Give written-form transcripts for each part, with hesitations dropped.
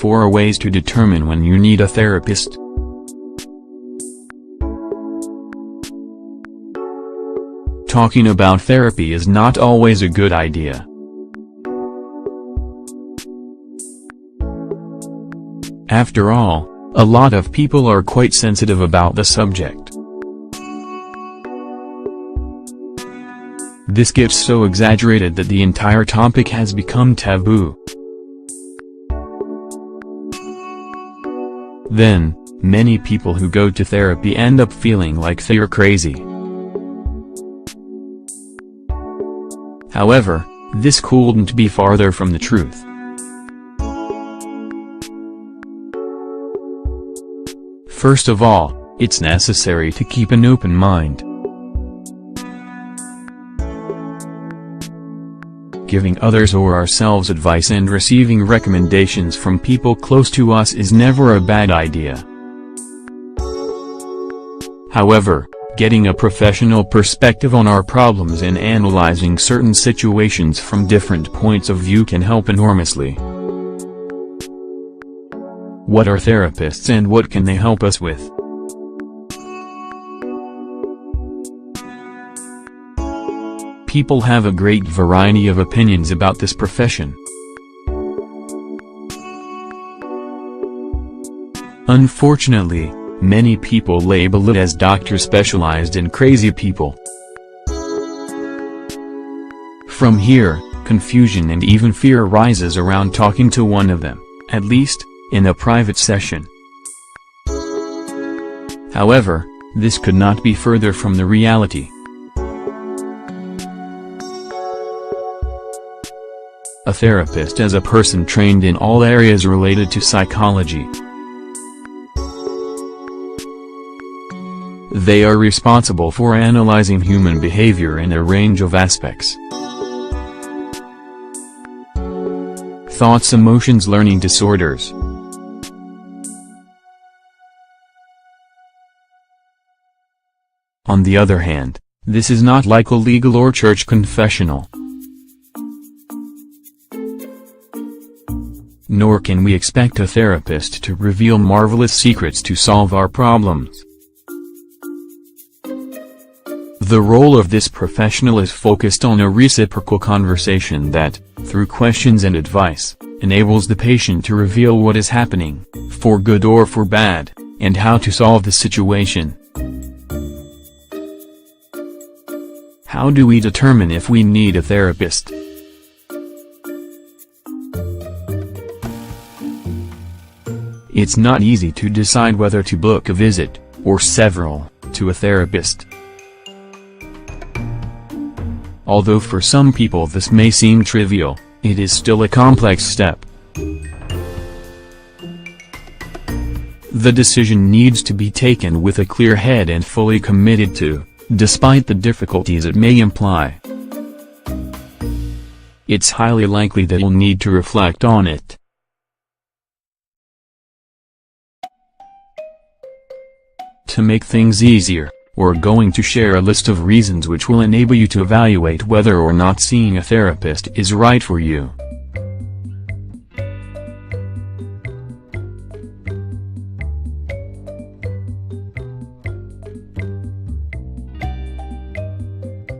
4 ways to determine when you need a therapist. Talking about therapy is not always a good idea. After all, a lot of people are quite sensitive about the subject. This gets so exaggerated that the entire topic has become taboo. Then, many people who go to therapy end up feeling like they're crazy. However, this couldn't be farther from the truth. First of all, it's necessary to keep an open mind. Giving others or ourselves advice and receiving recommendations from people close to us is never a bad idea. However, getting a professional perspective on our problems and analyzing certain situations from different points of view can help enormously. What are therapists and what can they help us with? People have a great variety of opinions about this profession. Unfortunately, many people label it as doctors specialized in crazy people. From here, confusion and even fear arises around talking to one of them, at least, in a private session. However, this could not be further from the reality. A therapist is a person trained in all areas related to psychology. They are responsible for analyzing human behavior in a range of aspects. Thoughts, emotions, learning disorders. On the other hand, this is not like a legal or church confessional. Nor can we expect a therapist to reveal marvelous secrets to solve our problems. The role of this professional is focused on a reciprocal conversation that, through questions and advice, enables the patient to reveal what is happening, for good or for bad, and how to solve the situation. How do we determine if we need a therapist? It's not easy to decide whether to book a visit, or several, to a therapist. Although for some people this may seem trivial, it is still a complex step. The decision needs to be taken with a clear head and fully committed to, despite the difficulties it may imply. It's highly likely that you'll need to reflect on it. To make things easier, we're going to share a list of reasons which will enable you to evaluate whether or not seeing a therapist is right for you.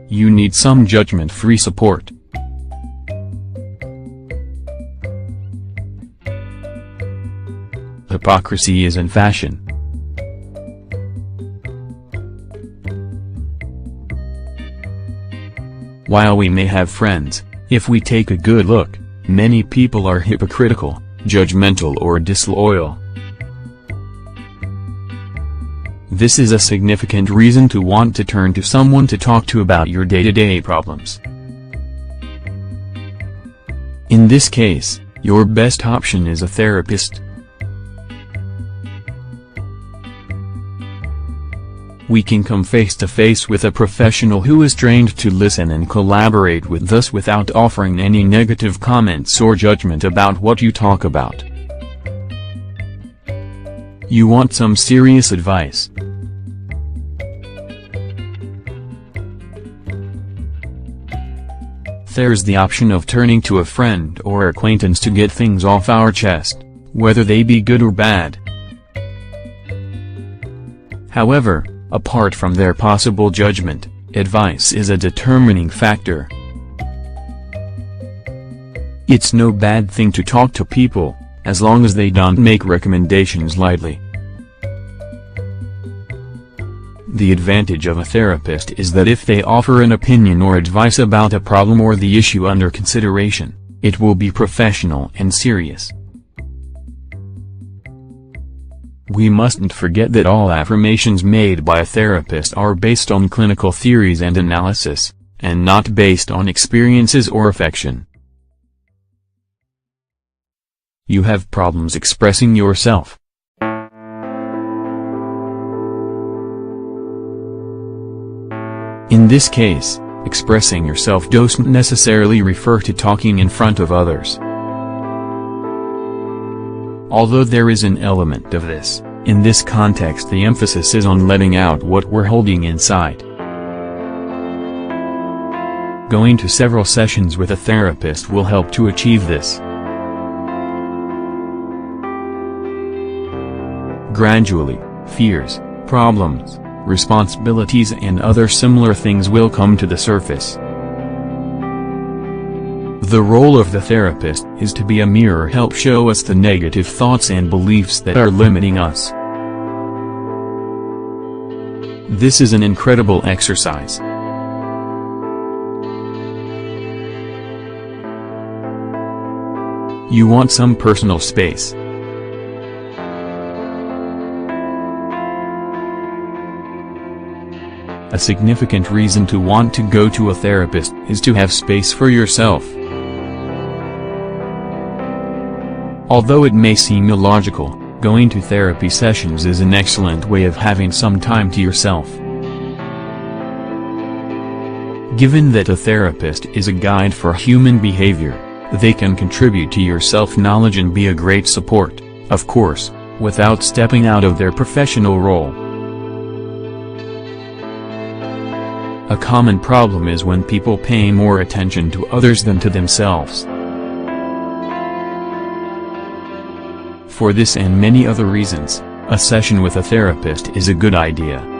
You need some judgment-free support. Hypocrisy is in fashion. While we may have friends, if we take a good look, many people are hypocritical, judgmental or disloyal. This is a significant reason to want to turn to someone to talk to about your day-to-day problems. In this case, your best option is a therapist. We can come face to face with a professional who is trained to listen and collaborate with us without offering any negative comments or judgment about what you talk about. You want some serious advice? There's the option of turning to a friend or acquaintance to get things off our chest, whether they be good or bad. However, apart from their possible judgment, advice is a determining factor. It's no bad thing to talk to people, as long as they don't make recommendations lightly. The advantage of a therapist is that if they offer an opinion or advice about a problem or the issue under consideration, it will be professional and serious. We mustn't forget that all affirmations made by a therapist are based on clinical theories and analysis, and not based on experiences or affection. You have problems expressing yourself. In this case, expressing yourself doesn't necessarily refer to talking in front of others. Although there is an element of this, in this context the emphasis is on letting out what we're holding inside. Going to several sessions with a therapist will help to achieve this. Gradually, fears, problems, responsibilities and other similar things will come to the surface. The role of the therapist is to be a mirror, help show us the negative thoughts and beliefs that are limiting us. This is an incredible exercise. You want some personal space. A significant reason to want to go to a therapist is to have space for yourself. Although it may seem illogical, going to therapy sessions is an excellent way of having some time to yourself. Given that a therapist is a guide for human behavior, they can contribute to your self-knowledge and be a great support, of course, without stepping out of their professional role. A common problem is when people pay more attention to others than to themselves. For this and many other reasons, a session with a therapist is a good idea.